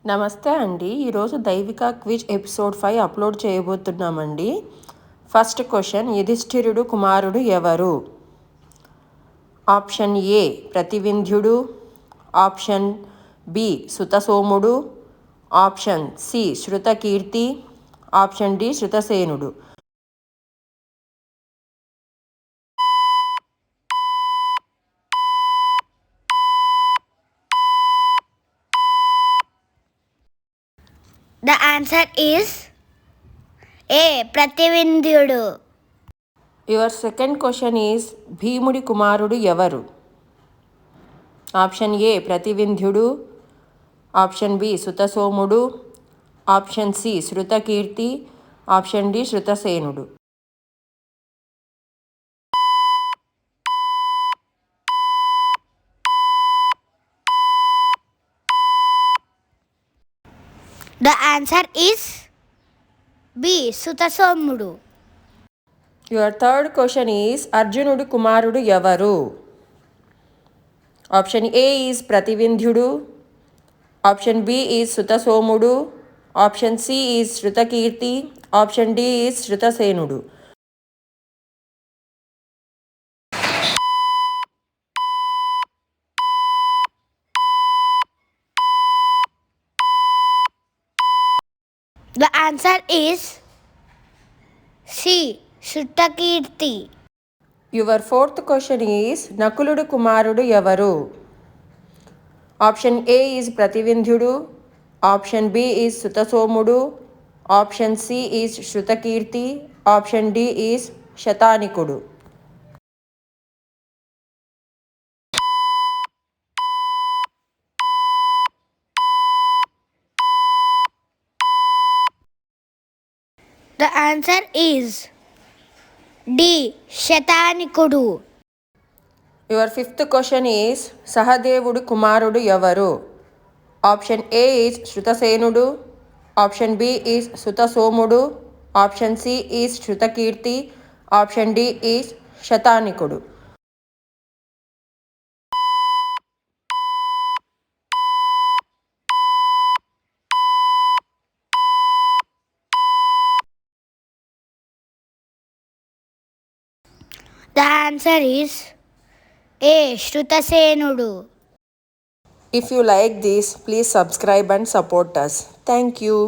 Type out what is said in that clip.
నమస్తే అండి. ఈరోజు దైవిక క్విజ్ ఎపిసోడ్ 5 అప్లోడ్ చేయబోతున్నామండి. ఫస్ట్ క్వశ్చన్, యుధిష్ఠిరుడు కుమారుడు ఎవరు? ఆప్షన్ ఏ ప్రతివింధ్యుడు, ఆప్షన్ బి సుతసోముడు, option C Shrutakirti, option D శృతసేనుడు. The answer is A. ప్రతివింధ్యుడు. యువర్ సెకండ్ క్వశ్చన్ ఈజ్ భీముడి కుమారుడు ఎవరు? ఆప్షన్ ఏ ప్రతివింధ్యుడు, ఆప్షన్ బి సుతసోముడు, option C Shrutakirti, option D శృతసేనుడు. The answer is B. సుతసోముడు. యువర్ థర్డ్ క్వశ్చన్ ఈజ్ అర్జునుడి కుమారుడు ఎవరు? ఆప్షన్ ఏ ఈజ్ ప్రతివింధ్యుడు, ఆప్షన్ బి ఈజ్ సుతసోముడు, option C is Shrutakirti, option D is శృతసేనుడు. The answer is C. Shrutakirti. Your fourth question is నకులుడి కుమారుడు ఎవరు? ఆప్షన్ ఏ ఈజ్ ప్రతివింధ్యుడు, ఆప్షన్ బి ఈజ్ సుతసోముడు, option C is Shrutakirti, option D is శతానికుడు. The answer is D. శతానికుడు. Your fifth question is సహదేవుడి కుమారుడు ఎవరు? ఆప్షన్ ఏ ఈజ్ శృతసేనుడు, ఆప్షన్ బి ఈజ్ సుతసోముడు, option C is Shrutakirti, option D is శతానికుడు. The answer is A. శృతసేనుడు. If you like this, please subscribe and support us. Thank you.